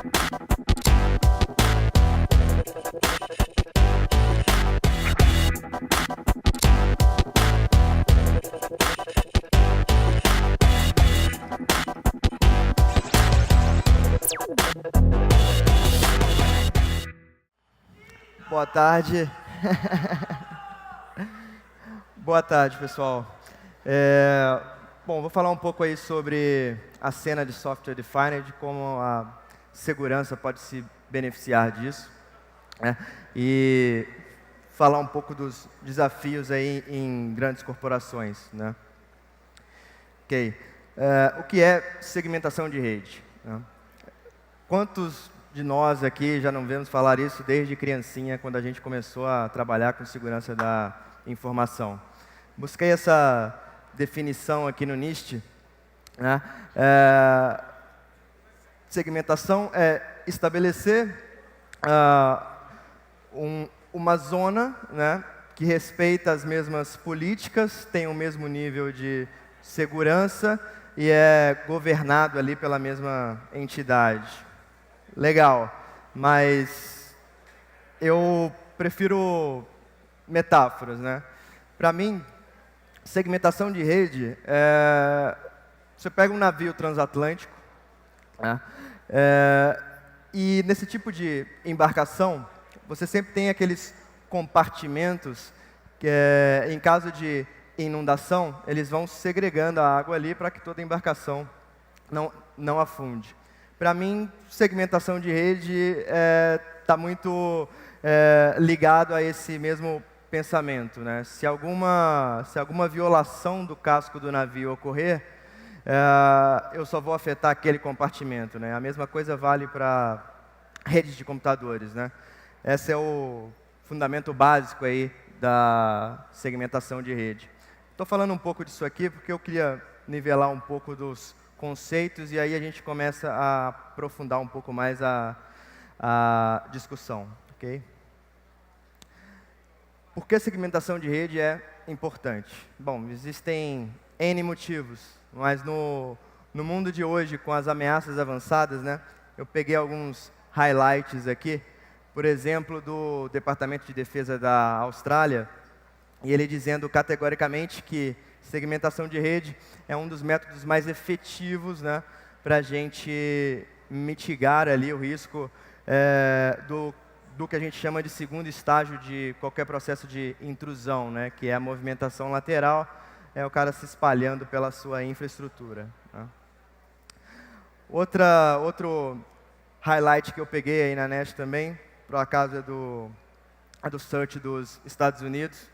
Boa tarde. Boa tarde, pessoal. Bom, vou falar um pouco aí sobre a cena de software defined, como a segurança pode se beneficiar disso, né? E falar um pouco dos desafios aí em grandes corporações, né? Ok. O que é segmentação de rede, né? Quantos de nós aqui já não vemos falar isso desde criancinha, quando a gente começou a trabalhar com segurança da informação? Busquei essa definição aqui no NIST, né? Segmentação é estabelecer uma zona, né, que respeita as mesmas políticas, tem o mesmo nível de segurança e é governado ali pela mesma entidade. Legal, mas eu prefiro metáforas, né? Para mim, segmentação de rede você pega um navio transatlântico, né? E nesse tipo de embarcação, você sempre tem aqueles compartimentos que, em caso de inundação, eles vão segregando a água ali para que toda a embarcação não afunde. Para mim, segmentação de rede está muito ligado a esse mesmo pensamento, né? Se alguma violação do casco do navio ocorrer, eu só vou afetar aquele compartimento, né? A mesma coisa vale para redes de computadores, né? Esse é o fundamento básico aí da segmentação de rede. Estou falando um pouco disso aqui porque eu queria nivelar um pouco dos conceitos e aí a gente começa a aprofundar um pouco mais a discussão, ok? Por que segmentação de rede é importante? Bom, existem N motivos, mas no mundo de hoje, com as ameaças avançadas, né, eu peguei alguns highlights aqui, por exemplo, do Departamento de Defesa da Austrália, e ele dizendo categoricamente que segmentação de rede é um dos métodos mais efetivos, né, para a gente mitigar ali o risco do que a gente chama de segundo estágio de qualquer processo de intrusão, né, que é a movimentação lateral, é o cara se espalhando pela sua infraestrutura, né. Outro highlight que eu peguei aí na net também, por acaso é do Search dos Estados Unidos,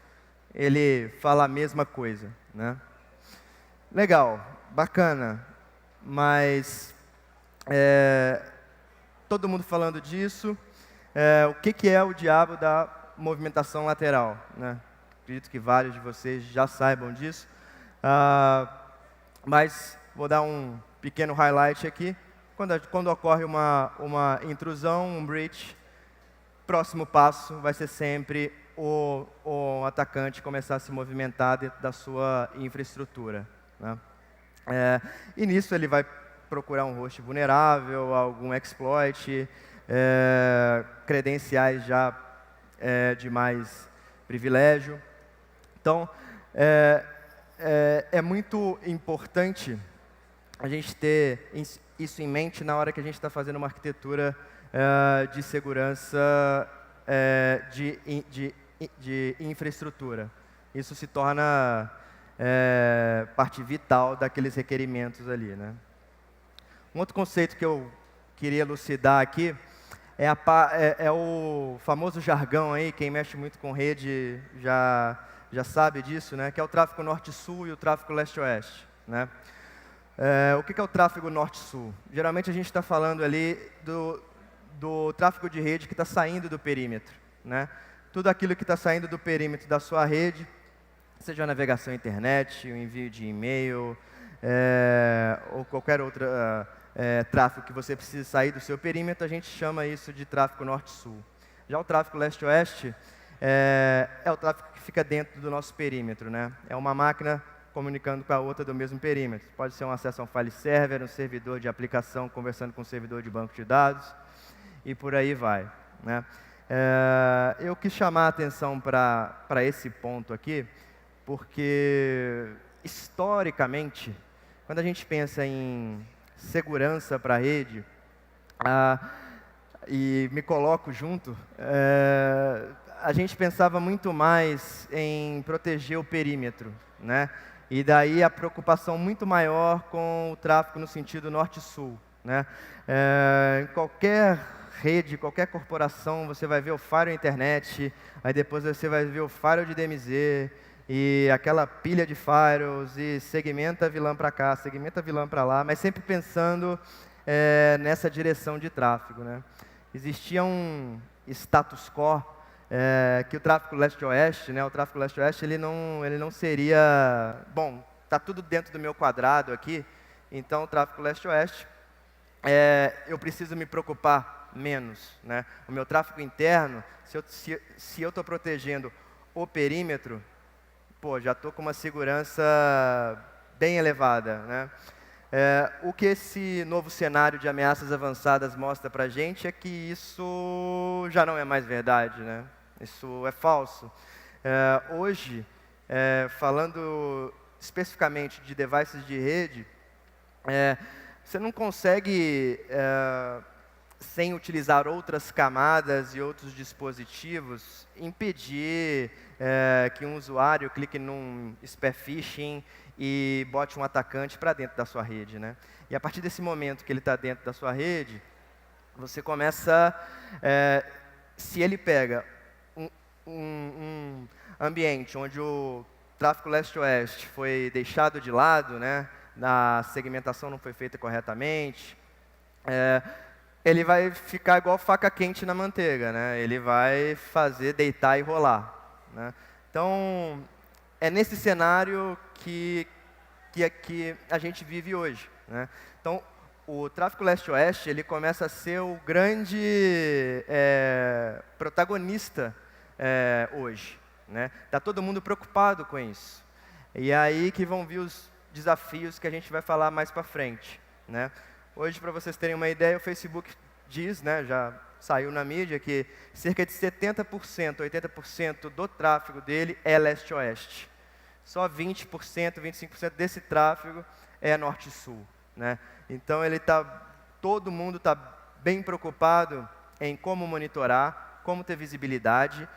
ele fala a mesma coisa, né? Legal, bacana, mas todo mundo falando disso, o que é o diabo da movimentação lateral, né? Acredito que vários de vocês já saibam disso, mas vou dar um pequeno highlight aqui. Quando ocorre uma intrusão, um breach, próximo passo vai ser sempre o atacante começar a se movimentar dentro da sua infraestrutura, né? E nisso ele vai procurar um host vulnerável, algum exploit, credenciais já de mais privilégio. Então, é muito importante a gente ter isso em mente na hora que a gente está fazendo uma arquitetura de segurança de infraestrutura. Isso se torna parte vital daqueles requerimentos ali, né? Um outro conceito que eu queria elucidar aqui é o famoso jargão aí, quem mexe muito com rede já sabe disso, né? Que é o tráfego norte-sul e o tráfego leste-oeste, né? O que é o tráfego norte-sul? Geralmente a gente está falando ali do tráfego de rede que está saindo do perímetro, né? Tudo aquilo que está saindo do perímetro da sua rede, seja a navegação à internet, o envio de e-mail, ou qualquer outro tráfego que você precise sair do seu perímetro, a gente chama isso de tráfego norte-sul. Já o tráfego leste-oeste é o tráfego que fica dentro do nosso perímetro, né? É uma máquina comunicando com a outra do mesmo perímetro. Pode ser um acesso a um file server, um servidor de aplicação conversando com um servidor de banco de dados, e por aí vai, né? Eu quis chamar a atenção para esse ponto aqui, porque, historicamente, quando a gente pensa em segurança para a rede, e me coloco junto, a gente pensava muito mais em proteger o perímetro, né? E daí a preocupação muito maior com o tráfego no sentido norte-sul, né? Em qualquer rede, qualquer corporação, você vai ver o firewall internet, aí depois você vai ver o firewall de DMZ, e aquela pilha de firewalls, e segmenta VLAN para cá, segmenta VLAN para lá, mas sempre pensando nessa direção de tráfego, né? Existia um status quo que o tráfego leste-oeste, né, o tráfego leste-oeste, ele não seria, bom, está tudo dentro do meu quadrado aqui, então o tráfego leste-oeste, eu preciso me preocupar menos, né? O meu tráfego interno, se eu estou protegendo o perímetro, pô, já estou com uma segurança bem elevada, né? O que esse novo cenário de ameaças avançadas mostra para a gente é que isso já não é mais verdade, né? Isso é falso. Hoje, falando especificamente de devices de rede, você não consegue, sem utilizar outras camadas e outros dispositivos, impedir que um usuário clique num spear phishing e bote um atacante para dentro da sua rede, né? E a partir desse momento que ele está dentro da sua rede, você começa, se ele pega um ambiente onde o tráfego leste-oeste foi deixado de lado, né? A segmentação não foi feita corretamente, ele vai ficar igual faca quente na manteiga, né? Ele vai fazer deitar e rolar, né? Então, é nesse cenário que a gente vive hoje, né? Então, o tráfego leste-oeste, ele começa a ser o grande protagonista hoje, né? Está todo mundo preocupado com isso. E é aí que vão vir os desafios que a gente vai falar mais para frente, né? Hoje, para vocês terem uma ideia, o Facebook diz, né, já saiu na mídia, que cerca de 70%, 80% do tráfego dele é leste-oeste. Só 20%, 25% desse tráfego é norte-sul, né? Então, todo mundo está bem preocupado em como monitorar, como ter visibilidade,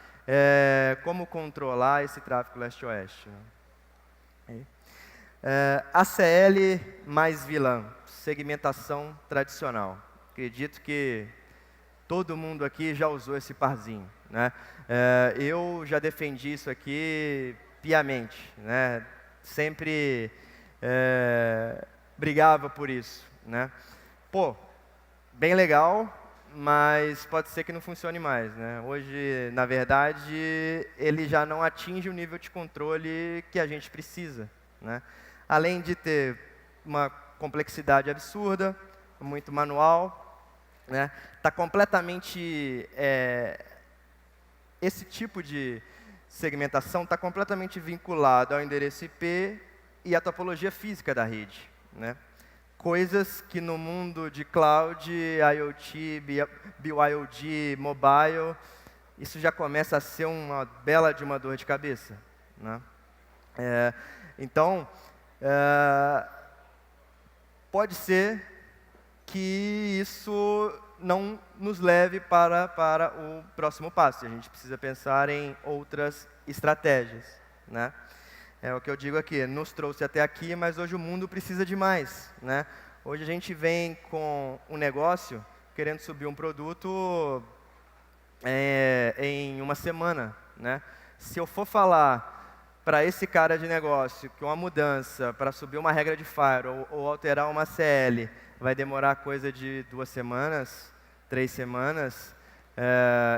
como controlar esse tráfego leste-oeste, né? ACL mais VLAN, segmentação tradicional. Acredito que todo mundo aqui já usou esse parzinho, né? Eu já defendi isso aqui piamente, né? Sempre brigava por isso, né? Pô, bem legal, mas pode ser que não funcione mais, né? Hoje, na verdade, ele já não atinge o nível de controle que a gente precisa, né? Além de ter uma complexidade absurda, muito manual, né? Tá completamente, esse tipo de segmentação está completamente vinculado ao endereço IP e à topologia física da rede, né? Coisas que no mundo de cloud, IoT, BYOD, mobile, isso já começa a ser uma bela de uma dor de cabeça, né? Então, pode ser que isso não nos leve para o próximo passo. A gente precisa pensar em outras estratégias, né? É o que eu digo aqui, nos trouxe até aqui, mas hoje o mundo precisa de mais, né? Hoje a gente vem com um negócio querendo subir um produto em uma semana, né? Se eu for falar para esse cara de negócio que uma mudança para subir uma regra de firewall ou alterar uma CL vai demorar coisa de 2 semanas, 3 semanas,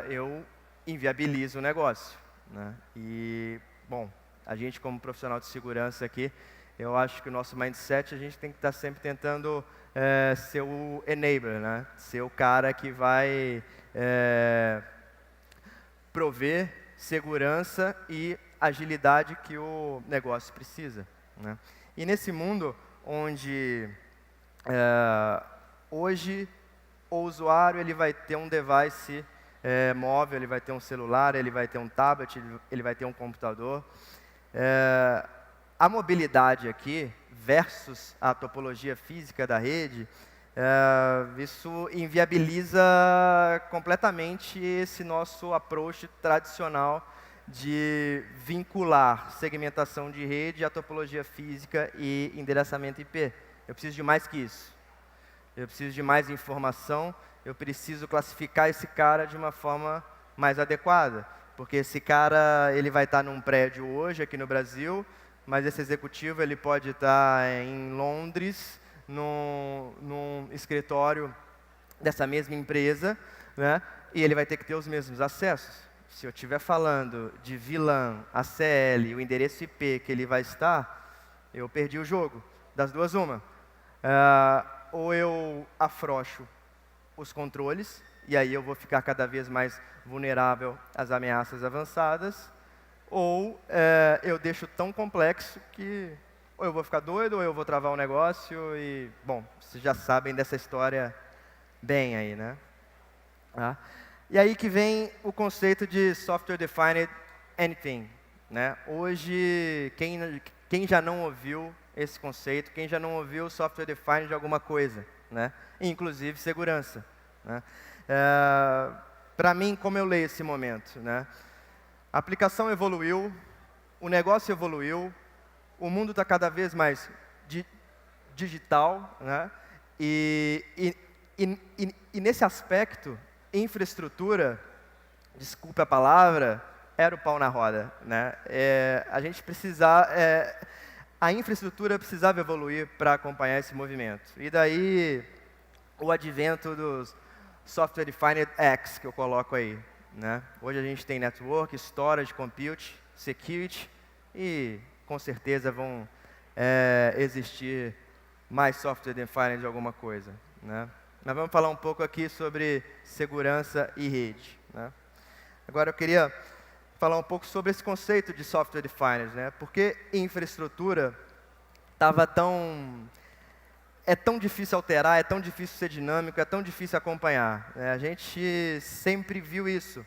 eu inviabilizo o negócio, né? E, bom, a gente como profissional de segurança aqui, eu acho que o nosso mindset, a gente tem que estar sempre tentando ser o enabler, né? Ser o cara que vai prover segurança e agilidade que o negócio precisa, né? E nesse mundo onde hoje o usuário ele vai ter um device móvel, ele vai ter um celular, ele vai ter um tablet, ele vai ter um computador. A mobilidade aqui versus a topologia física da rede, isso inviabiliza completamente esse nosso approach tradicional de vincular segmentação de rede à topologia física e endereçamento IP. Eu preciso de mais que isso. Eu preciso de mais informação, eu preciso classificar esse cara de uma forma mais adequada. Porque esse cara ele vai estar num prédio hoje, aqui no Brasil, mas esse executivo ele pode estar em Londres, num escritório dessa mesma empresa, né? E ele vai ter que ter os mesmos acessos. Se eu estiver falando de VLAN, ACL, o endereço IP que ele vai estar, eu perdi o jogo. Das duas, uma. Ou eu afrouxo os controles, e aí eu vou ficar cada vez mais vulnerável às ameaças avançadas, ou eu deixo tão complexo que ou eu vou ficar doido, ou eu vou travar o negócio, e, bom, vocês já sabem dessa história bem aí, né? E aí que vem o conceito de Software Defined Anything, né? Hoje, quem já não ouviu esse conceito, quem já não ouviu Software Defined de alguma coisa, né? Inclusive segurança, né? Para mim, como eu leio esse momento, né? A aplicação evoluiu, o negócio evoluiu, o mundo está cada vez mais digital, né? E nesse aspecto, infraestrutura, desculpe a palavra, era o pau na roda, né? A gente a infraestrutura precisava evoluir para acompanhar esse movimento. E daí o advento dos Software Defined X que eu coloco aí, né? Hoje a gente tem network, storage, compute, security e com certeza vão existir mais Software Defined de alguma coisa, né? Nós vamos falar um pouco aqui sobre segurança e rede, né? Agora eu queria falar um pouco sobre esse conceito de Software Defined, né? Porque infraestrutura é tão difícil alterar, é tão difícil ser dinâmico, é tão difícil acompanhar, né? A gente sempre viu isso.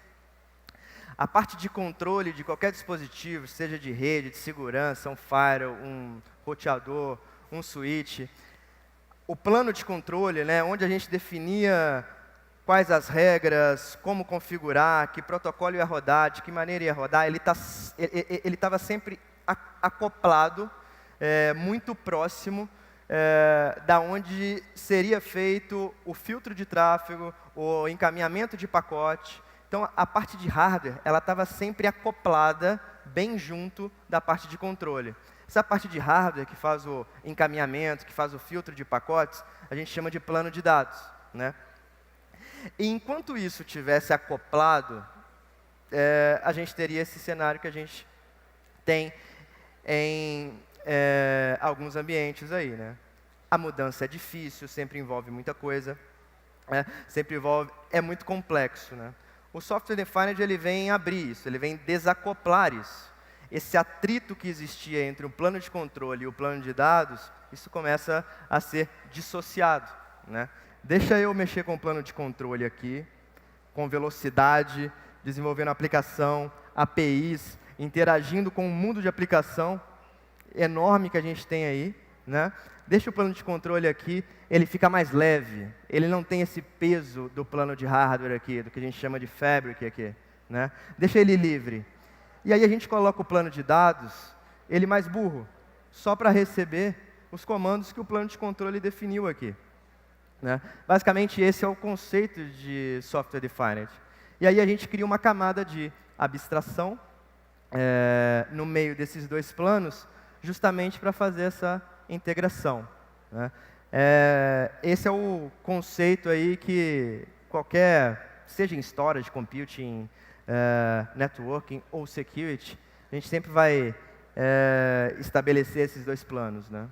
A parte de controle de qualquer dispositivo, seja de rede, de segurança, um firewall, um roteador, um switch, o plano de controle, né, onde a gente definia quais as regras, como configurar, que protocolo ia rodar, de que maneira ia rodar, ele estava sempre acoplado, muito próximo da onde seria feito o filtro de tráfego, o encaminhamento de pacote. Então, a parte de hardware, ela estava sempre acoplada, bem junto da parte de controle. Essa parte de hardware que faz o encaminhamento, que faz o filtro de pacotes, a gente chama de plano de dados, né? E enquanto isso tivesse acoplado, a gente teria esse cenário que a gente tem em alguns ambientes aí, né? A mudança é difícil, sempre envolve muita coisa, é muito complexo, né? O Software Defined ele vem abrir isso, ele vem desacoplar isso. Esse atrito que existia entre o plano de controle e o plano de dados, isso começa a ser dissociado, né? Deixa eu mexer com o plano de controle aqui, com velocidade, desenvolvendo aplicação, APIs, interagindo com o mundo de aplicação enorme que a gente tem aí, né? Deixa o plano de controle aqui, ele fica mais leve, ele não tem esse peso do plano de hardware aqui, do que a gente chama de fabric aqui, né? Deixa ele livre. E aí a gente coloca o plano de dados, ele mais burro, só para receber os comandos que o plano de controle definiu aqui, né? Basicamente esse é o conceito de Software Defined. E aí a gente cria uma camada de abstração no meio desses dois planos, justamente para fazer essa integração, né? Esse é o conceito aí que seja em storage, computing, networking ou security, a gente sempre vai estabelecer esses dois planos, né?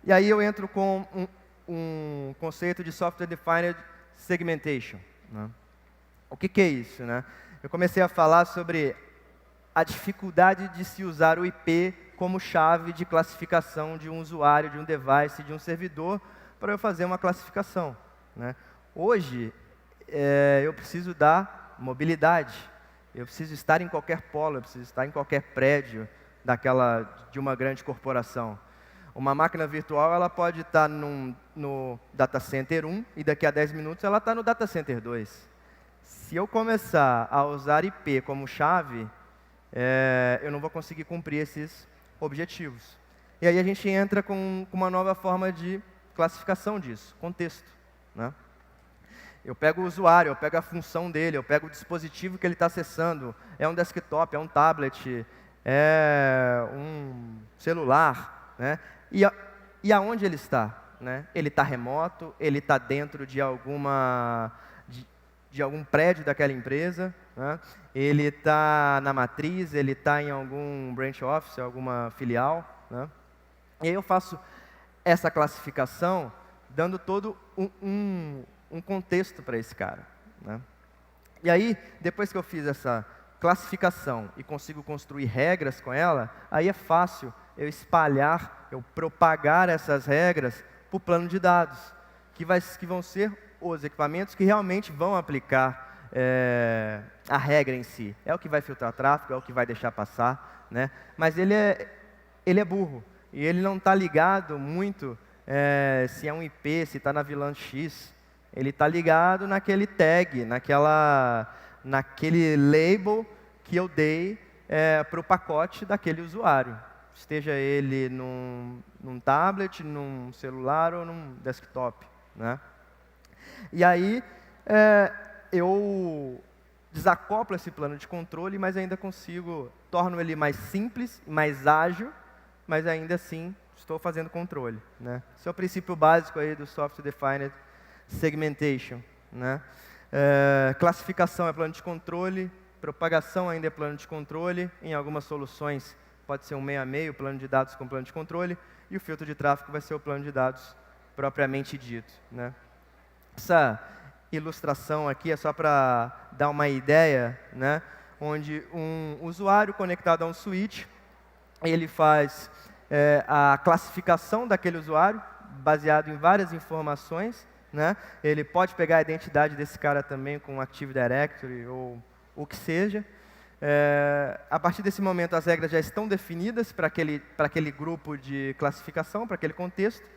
E aí eu entro com um conceito de Software Defined Segmentation, né? O que é isso, né? Eu comecei a falar sobre a dificuldade de se usar o IP como chave de classificação de um usuário, de um device, de um servidor, para eu fazer uma classificação, né? Hoje, eu preciso da mobilidade. Eu preciso estar em qualquer polo, eu preciso estar em qualquer prédio de uma grande corporação. Uma máquina virtual ela pode estar no data center 1 e daqui a 10 minutos ela está no data center 2. Se eu começar a usar IP como chave, eu não vou conseguir cumprir esses objetivos. E aí a gente entra com uma nova forma de classificação disso, contexto, né? Eu pego o usuário, eu pego a função dele, eu pego o dispositivo que ele está acessando. É um desktop, é um tablet, é um celular, né? E aonde ele está, né? Ele está remoto, ele está dentro de algum prédio daquela empresa, né? Ele está na matriz, ele está em algum branch office, alguma filial, né? E aí eu faço essa classificação dando todo um contexto para esse cara, né? E aí, depois que eu fiz essa classificação e consigo construir regras com ela, aí é fácil eu espalhar, eu propagar essas regras para o plano de dados, que vão ser os equipamentos que realmente vão aplicar a regra em si. É o que vai filtrar tráfego, é o que vai deixar passar, né? Mas ele é burro, e ele não está ligado muito se é um IP, se está na VLAN X. Ele está ligado naquele tag, naquele label que eu dei para o pacote daquele usuário. Esteja ele num tablet, num celular ou num desktop, né? E aí eu desacoplo esse plano de controle, mas ainda torno ele mais simples, mais ágil, mas ainda assim estou fazendo controle, né? Esse é o princípio básico aí do Software Defined Segmentation, né? Classificação é plano de controle, propagação ainda é plano de controle, em algumas soluções pode ser um meio a meio, plano de dados com plano de controle, e o filtro de tráfego vai ser o plano de dados propriamente dito, né? Essa ilustração aqui é só para dar uma ideia, né? Onde um usuário conectado a um switch, ele faz a classificação daquele usuário, baseado em várias informações, né? Ele pode pegar a identidade desse cara também com Active Directory ou o que seja. A partir desse momento, as regras já estão definidas para aquele grupo de classificação, para aquele contexto.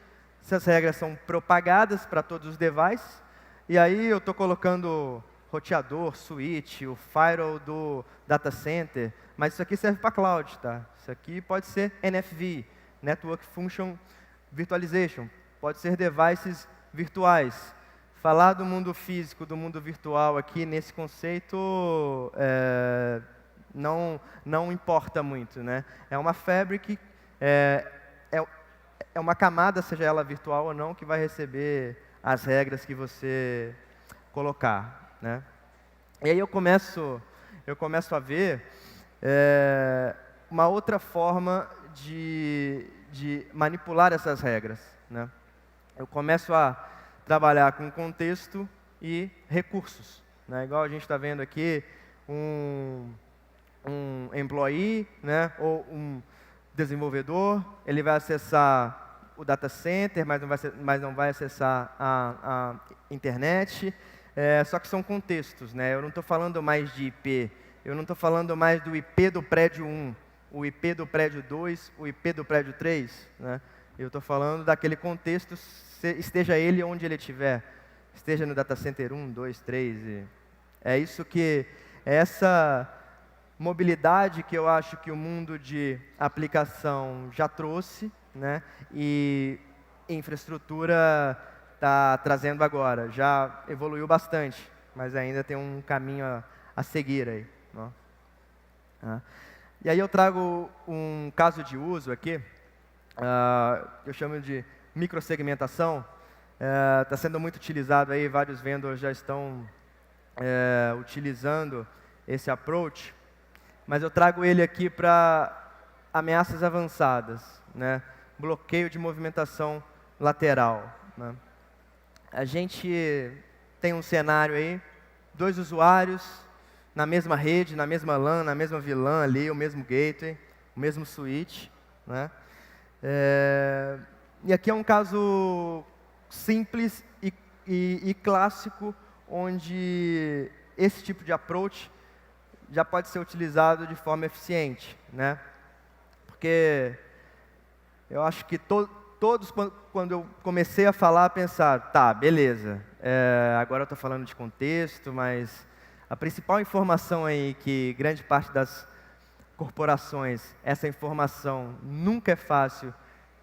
Essas regras são propagadas para todos os devices. E aí eu estou colocando roteador, switch, o firewall do data center, mas isso aqui serve para cloud, tá? Isso aqui pode ser NFV, Network Function Virtualization, pode ser devices virtuais. Falar do mundo físico, do mundo virtual aqui nesse conceito não importa muito, né? É uma fabric, é uma camada, seja ela virtual ou não, que vai receber as regras que você colocar, né? E aí eu começo a ver uma outra forma de manipular essas regras, né? Eu começo a trabalhar com contexto e recursos, né? Igual a gente está vendo aqui, um employee, né? Ou um desenvolvedor, ele vai acessar o data center, mas não vai acessar a internet. Só que são contextos, né? Eu não estou falando mais de IP, eu não estou falando mais do IP do prédio 1, o IP do prédio 2, o IP do prédio 3, né? Eu estou falando daquele contexto, esteja ele onde ele estiver, esteja no data center 1, 2, 3. É isso que, essa mobilidade que eu acho que o mundo de aplicação já trouxe, né? E infraestrutura está trazendo agora. Já evoluiu bastante, mas ainda tem um caminho a seguir aí, né? E aí eu trago um caso de uso aqui, eu chamo de microsegmentação. Está sendo muito utilizado aí, vários vendors já estão utilizando esse approach, mas eu trago ele aqui para ameaças avançadas, né? Bloqueio de movimentação lateral, né? A gente tem um cenário aí, 2 usuários na mesma rede, na mesma LAN, na mesma VLAN ali, o mesmo gateway, o mesmo switch, né? E aqui é um caso simples e clássico, onde esse tipo de approach já pode ser utilizado de forma eficiente, né? Porque eu acho que todos, quando eu comecei a falar, pensar, tá, beleza, agora eu estou falando de contexto, mas a principal informação aí que grande parte das corporações, essa informação nunca é fácil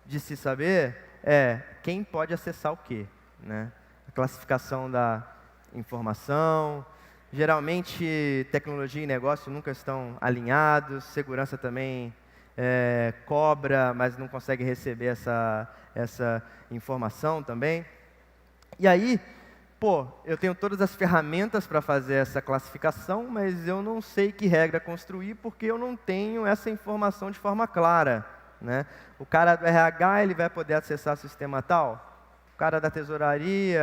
de se saber, é quem pode acessar o quê, né? A classificação da informação, geralmente tecnologia e negócio nunca estão alinhados, segurança também cobra, mas não consegue receber essa informação também. E aí, pô, eu tenho todas as ferramentas para fazer essa classificação, mas eu não sei que regra construir porque eu não tenho essa informação de forma clara, né? O cara do RH, ele vai poder acessar o sistema tal? O cara da tesouraria,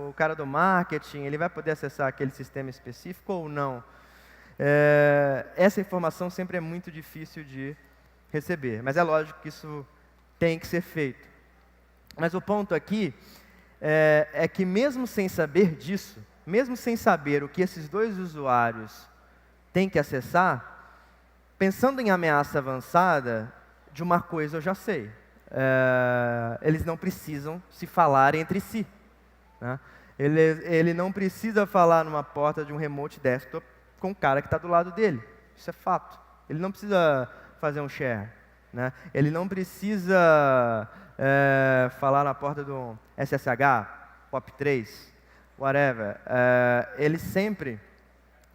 o cara do marketing, ele vai poder acessar aquele sistema específico ou não? Essa informação sempre é muito difícil de receber, mas é lógico que isso tem que ser feito. Mas o ponto aqui é que mesmo sem saber disso, mesmo sem saber o que esses dois usuários têm que acessar, pensando em ameaça avançada, de uma coisa eu já sei. Eles não precisam se falar entre si, né? Ele não precisa falar numa porta de um remote desktop com o cara que está do lado dele. Isso é fato. Ele não precisa fazer um share, né? Ele não precisa falar na porta do SSH, POP3, whatever. Ele sempre...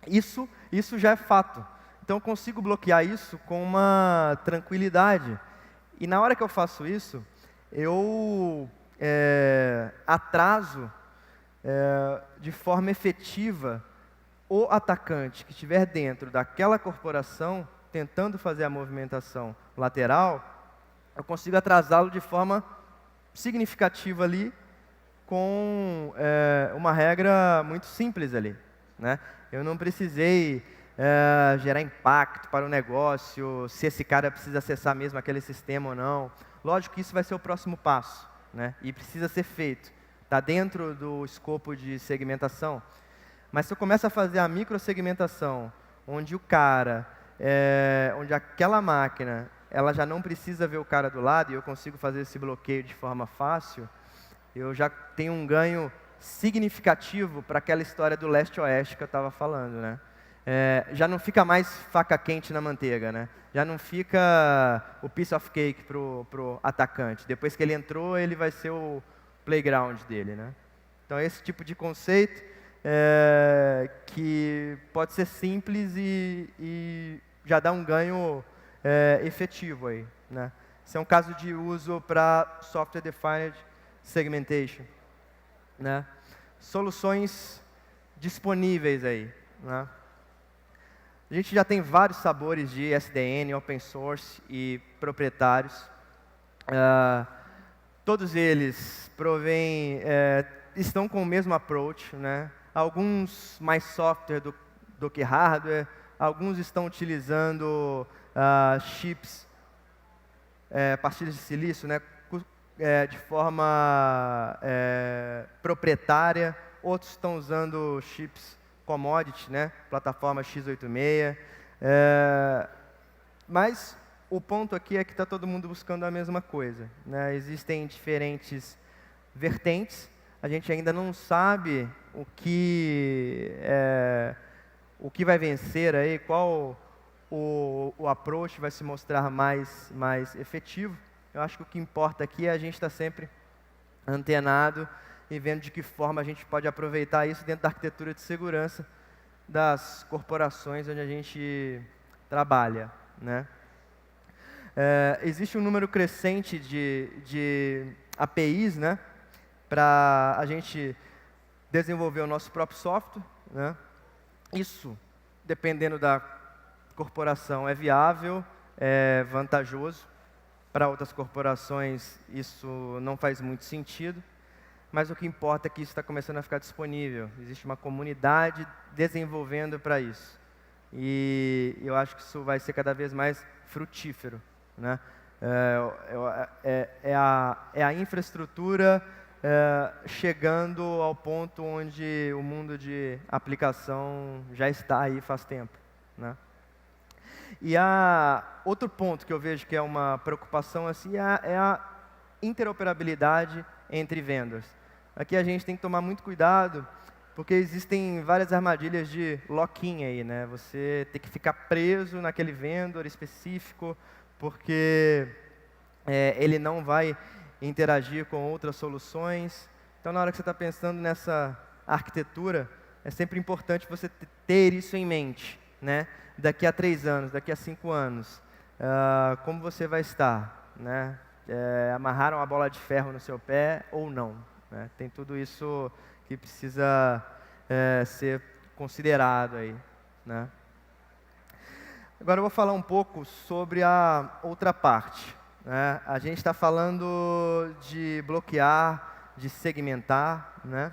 Isso já é fato. Então eu consigo bloquear isso com uma tranquilidade. E na hora que eu faço isso, eu atraso de forma efetiva o atacante que estiver dentro daquela corporação, tentando fazer a movimentação lateral, eu consigo atrasá-lo de forma significativa ali, com uma regra muito simples ali, né? Eu não precisei gerar impacto para o negócio, se esse cara precisa acessar mesmo aquele sistema ou não. Lógico que isso vai ser o próximo passo, né? E precisa ser feito. Está dentro do escopo de segmentação. Mas se eu começo a fazer a microsegmentação, onde o cara, onde aquela máquina, ela já não precisa ver o cara do lado e eu consigo fazer esse bloqueio de forma fácil, eu já tenho um ganho significativo para aquela história do leste-oeste que eu estava falando, né? Já não fica mais faca quente na manteiga, né? Já não fica o piece of cake pro atacante. Depois que ele entrou, ele vai ser o playground dele, né? Então, esse tipo de conceito que pode ser simples e já dá um ganho efetivo aí, né? Esse é um caso de uso para Software Defined Segmentation, né? Soluções disponíveis aí, né? A gente já tem vários sabores de SDN, open source e proprietários. Todos eles estão com o mesmo approach, né? Alguns mais software do que hardware, alguns estão utilizando chips partilhas de silício, né? De forma proprietária, outros estão usando chips commodity, né? Plataforma x86. Mas o ponto aqui é que está todo mundo buscando a mesma coisa, né? Existem diferentes vertentes, a gente ainda não sabe o que vai vencer aí, qual o approach vai se mostrar mais efetivo. Eu acho que o que importa aqui é a gente estar sempre antenado e vendo de que forma a gente pode aproveitar isso dentro da arquitetura de segurança das corporações onde a gente trabalha, né? Existe um número crescente de APIs, né, para a gente desenvolver o nosso próprio software, né? Isso, dependendo da corporação, é viável, é vantajoso. Para outras corporações, isso não faz muito sentido. Mas o que importa é que isso está começando a ficar disponível. Existe uma comunidade desenvolvendo para isso. E eu acho que isso vai ser cada vez mais frutífero, né? É a infraestrutura chegando ao ponto onde o mundo de aplicação já está aí faz tempo, né? E outro ponto que eu vejo que é uma preocupação assim é a interoperabilidade entre vendors. Aqui a gente tem que tomar muito cuidado, porque existem várias armadilhas de lock-in aí, né? Você tem que ficar preso naquele vendor específico, porque ele não vai interagir com outras soluções. Então, na hora que você está pensando nessa arquitetura, é sempre importante você ter isso em mente, né? Daqui a 3 anos, daqui a 5 anos, como você vai estar, né? Amarraram a bola de ferro no seu pé ou não, né? Tem tudo isso que precisa ser considerado aí, né? Agora eu vou falar um pouco sobre a outra parte, né? A gente está falando de bloquear, de segmentar, né?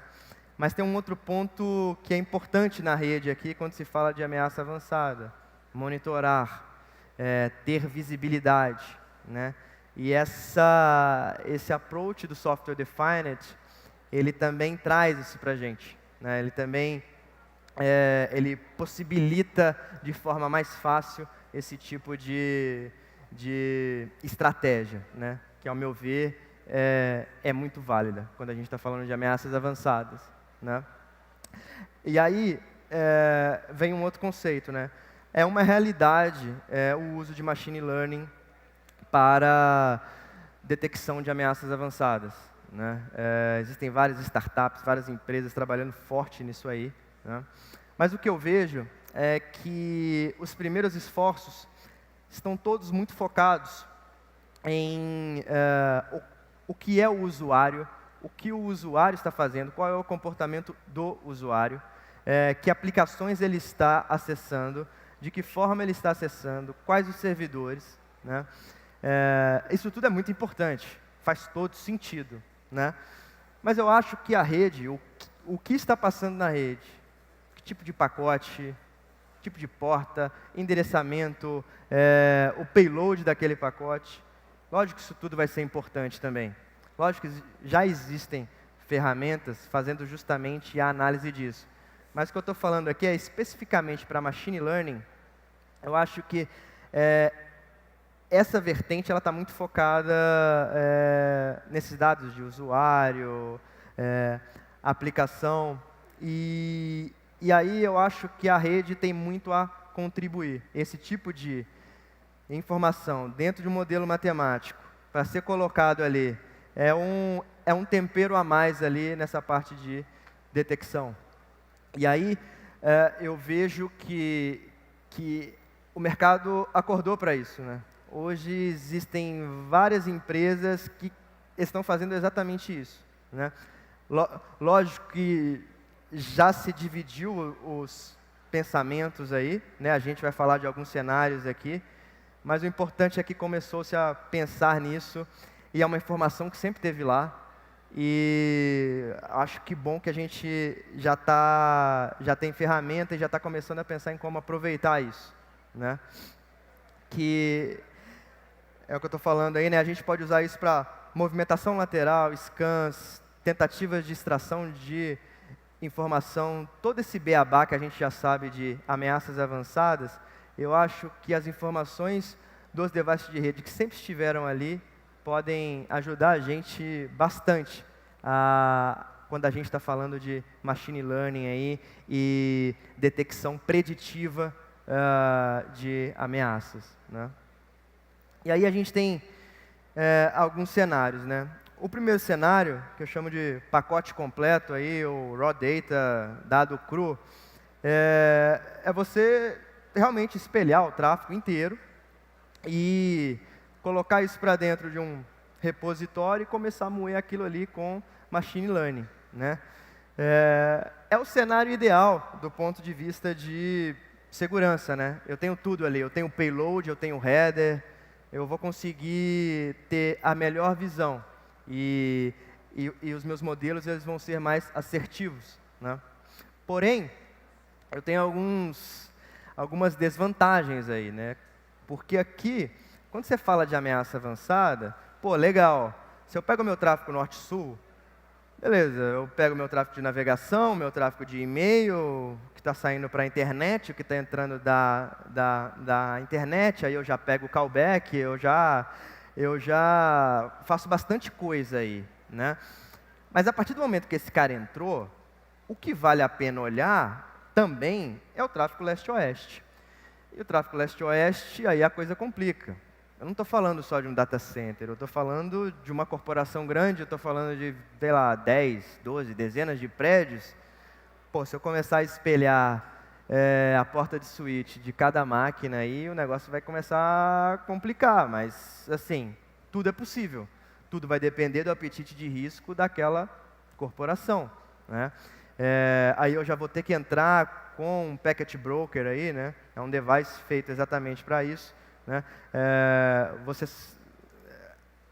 Mas tem um outro ponto que é importante na rede aqui quando se fala de ameaça avançada: monitorar, ter visibilidade, né? E esse approach do Software Defined, ele também traz isso para a gente, né? Ele também ele possibilita de forma mais fácil esse tipo de estratégia, né? Que, ao meu ver, é muito válida quando a gente está falando de ameaças avançadas, né? E aí vem um outro conceito, né? É uma realidade o uso de machine learning para detecção de ameaças avançadas, né? Existem várias startups, várias empresas trabalhando forte nisso aí, né? Mas o que eu vejo é que os primeiros esforços estão todos muito focados em o que é o usuário, o que o usuário está fazendo, qual é o comportamento do usuário, que aplicações ele está acessando, de que forma ele está acessando, quais os servidores, né? Isso tudo é muito importante, faz todo sentido, né? Mas eu acho que a rede, o que está passando na rede, que tipo de pacote, tipo de porta, endereçamento, o payload daquele pacote, lógico que isso tudo vai ser importante também. Lógico que já existem ferramentas fazendo justamente a análise disso. Mas o que eu estou falando aqui é especificamente para machine learning. Eu acho que essa vertente ela está muito focada nesses dados de usuário, aplicação, e aí eu acho que a rede tem muito a contribuir. Esse tipo de informação dentro de um modelo matemático, para ser colocado ali, é um tempero a mais ali nessa parte de detecção. E aí eu vejo que o mercado acordou para isso, né? Hoje existem várias empresas que estão fazendo exatamente isso, né? Lógico que já se dividiu os pensamentos aí, né? A gente vai falar de alguns cenários aqui, mas o importante é que começou-se a pensar nisso, e é uma informação que sempre esteve lá, e acho que bom que a gente já tem ferramenta e já está começando a pensar em como aproveitar isso, né? Que é o que eu estou falando aí, né? A gente pode usar isso para movimentação lateral, scans, tentativas de extração de informação, todo esse beabá que a gente já sabe de ameaças avançadas. Eu acho que as informações dos devices de rede que sempre estiveram ali podem ajudar a gente bastante quando a gente está falando de machine learning aí e detecção preditiva de ameaças, né? E aí a gente tem alguns cenários, né? O primeiro cenário, que eu chamo de pacote completo, aí, o raw data, dado cru, é você realmente espelhar o tráfego inteiro e colocar isso para dentro de um repositório e começar a moer aquilo ali com machine learning, né? É o cenário ideal do ponto de vista de segurança, né? Eu tenho tudo ali, eu tenho payload, eu tenho header, eu vou conseguir ter a melhor visão e os meus modelos eles vão ser mais assertivos, né? Porém, eu tenho algumas desvantagens aí, né? Porque aqui, Quando você fala de ameaça avançada, pô, legal. Se eu pego o meu tráfego norte-sul, beleza, eu pego o meu tráfego de navegação, meu tráfego de e-mail, que está saindo para a internet, o que está entrando da internet, aí eu já pego o callback, eu já faço bastante coisa aí, né? Mas a partir do momento que esse cara entrou, o que vale a pena olhar também é o tráfego leste-oeste. E o tráfego leste-oeste, aí a coisa complica. Eu não estou falando só de um data center, eu estou falando de uma corporação grande, eu estou falando de, sei lá, 10, 12, dezenas de prédios. Pô, se eu começar a espelhar a porta de switch de cada máquina aí, o negócio vai começar a complicar, mas, assim, tudo é possível. Tudo vai depender do apetite de risco daquela corporação, né? Aí eu já vou ter que entrar com um packet broker aí, né? É um device feito exatamente para isso, né?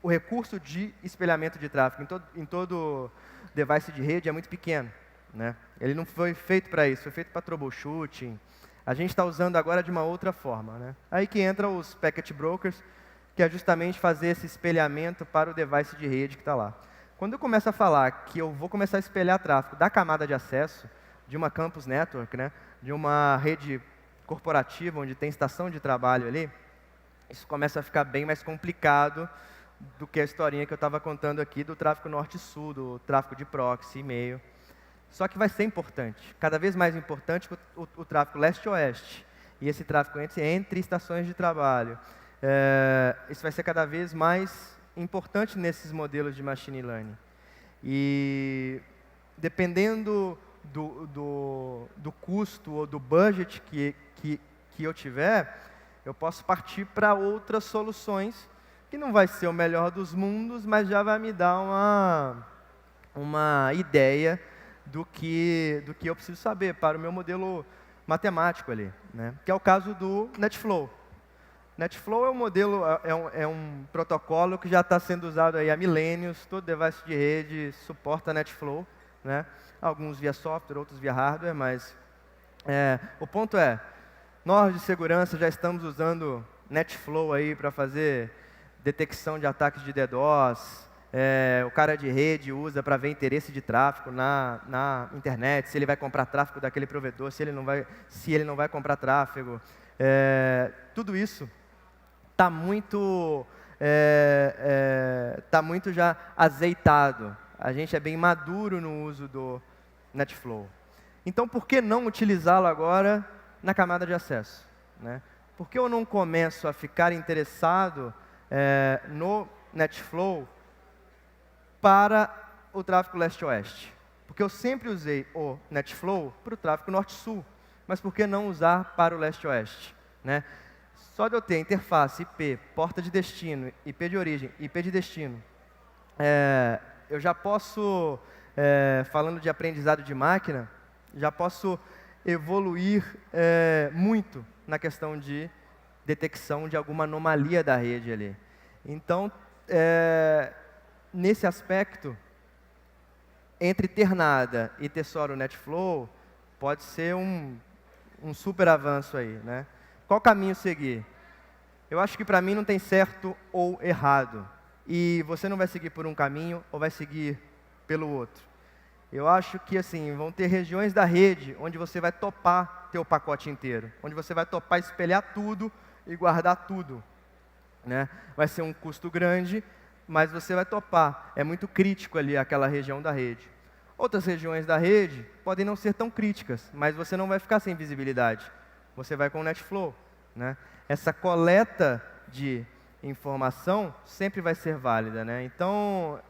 O recurso de espelhamento de tráfego em todo device de rede é muito pequeno, né? Ele não foi feito para isso, foi feito para troubleshooting. A gente está usando agora de uma outra forma, né? Aí que entram os packet brokers, que é justamente fazer esse espelhamento para o device de rede que está lá. Quando eu começo a falar que eu vou começar a espelhar tráfego da camada de acesso, de uma campus network, né, de uma rede corporativa onde tem estação de trabalho ali, isso começa a ficar bem mais complicado do que a historinha que eu estava contando aqui do tráfego norte-sul, do tráfego de proxy, e-mail. Só que vai ser importante, cada vez mais importante, o tráfego leste-oeste. E esse tráfego entre estações de trabalho. Isso vai ser cada vez mais importante nesses modelos de machine learning. E dependendo do custo ou do budget que eu tiver, eu posso partir para outras soluções, que não vai ser o melhor dos mundos, mas já vai me dar uma ideia do que eu preciso saber para o meu modelo matemático ali, né? Que é o caso do NetFlow. NetFlow é um modelo, é um protocolo que já está sendo usado aí há milênios, todo device de rede suporta NetFlow, né? Alguns via software, outros via hardware, mas o ponto é, nós de segurança já estamos usando NetFlow aí para fazer detecção de ataques de DDoS, o cara de rede usa para ver interesse de tráfego na internet, se ele vai comprar tráfego daquele provedor, se ele não vai comprar tráfego. Tudo isso está muito já azeitado. A gente é bem maduro no uso do NetFlow. Então, por que não utilizá-lo agora na camada de acesso, né? Por que eu não começo a ficar interessado no NetFlow para o tráfego leste-oeste? Porque eu sempre usei o NetFlow para o tráfego norte-sul, mas por que não usar para o leste-oeste, né? Só de eu ter interface IP, porta de destino, IP de origem, IP de destino, eu já posso, falando de aprendizado de máquina, já posso evoluir muito na questão de detecção de alguma anomalia da rede ali. Então, nesse aspecto, entre ter nada e ter só o NetFlow, pode ser um super avanço aí, né? Qual caminho seguir? Eu acho que para mim não tem certo ou errado. E você não vai seguir por um caminho ou vai seguir pelo outro. Eu acho que assim, vão ter regiões da rede onde você vai topar ter o pacote inteiro. Onde você vai topar espelhar tudo e guardar tudo, né? Vai ser um custo grande, mas você vai topar. É muito crítico ali aquela região da rede. Outras regiões da rede podem não ser tão críticas, mas você não vai ficar sem visibilidade. Você vai com o NetFlow, né? Essa coleta de informação sempre vai ser válida, né? Então,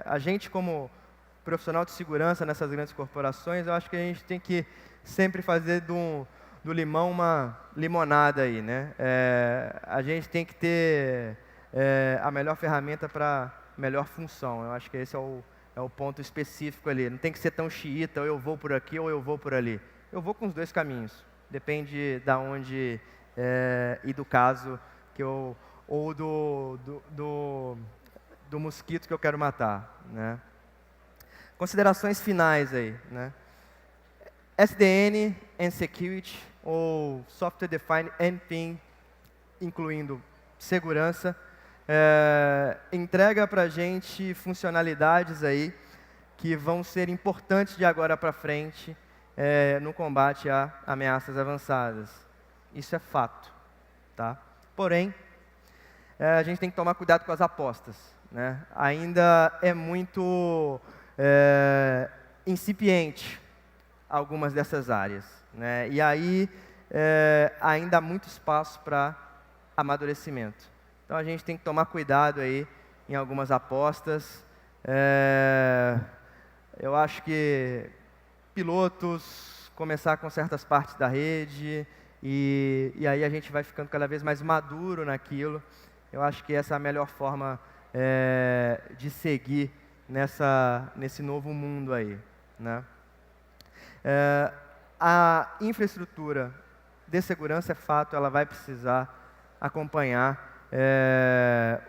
a gente como profissional de segurança nessas grandes corporações, eu acho que a gente tem que sempre fazer do limão uma limonada aí, né? A gente tem que ter a melhor ferramenta para melhor função. Eu acho que esse é o ponto específico ali. Não tem que ser tão xiita, ou eu vou por aqui ou eu vou por ali. Eu vou com os dois caminhos. Depende da onde e do caso que ou do mosquito que eu quero matar, né? Considerações finais aí, né? SDN and Security, ou Software Defined Anything, incluindo segurança, entrega para a gente funcionalidades aí que vão ser importantes de agora para frente no combate a ameaças avançadas. Isso é fato, tá? Porém, a gente tem que tomar cuidado com as apostas, né? Ainda é muito incipiente algumas dessas áreas, né? E aí ainda há muito espaço para amadurecimento. Então a gente tem que tomar cuidado aí em algumas apostas. Eu acho que pilotos começar com certas partes da rede e aí a gente vai ficando cada vez mais maduro naquilo. Eu acho que essa é a melhor forma de seguir nesse novo mundo aí, né? A infraestrutura de segurança, é fato, ela vai precisar acompanhar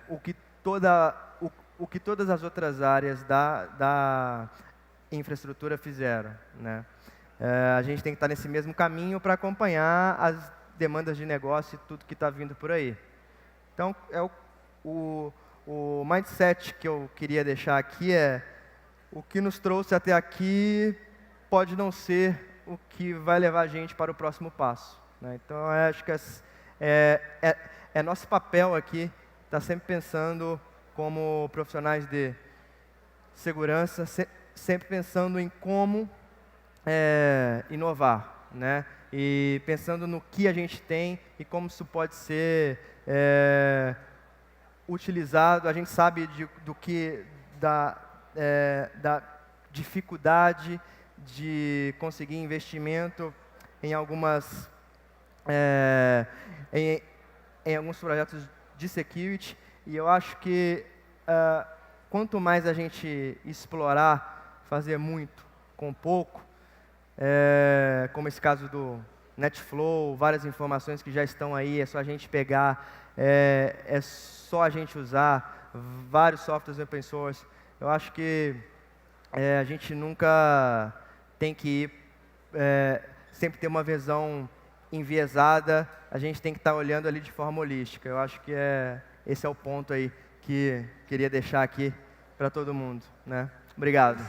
o que todas as outras áreas da infraestrutura fizeram, né? A gente tem que estar nesse mesmo caminho para acompanhar as demandas de negócio e tudo que está vindo por aí. Então, o mindset que eu queria deixar aqui o que nos trouxe até aqui pode não ser o que vai levar a gente para o próximo passo, né? Então, eu acho que é nosso papel aqui estar sempre pensando como profissionais de segurança, sempre pensando em como inovar, né? E pensando no que a gente tem e como isso pode ser utilizado. A gente sabe da dificuldade de conseguir investimento em alguns projetos de security, e eu acho que quanto mais a gente explorar, fazer muito com pouco, como esse caso do NetFlow, várias informações que já estão aí, é só a gente pegar, é só a gente usar, vários softwares open source. Eu acho que a gente nunca tem que sempre ter uma visão enviesada, a gente tem que estar olhando ali de forma holística. Eu acho que esse é o ponto aí que queria deixar aqui para todo mundo, né? Obrigado.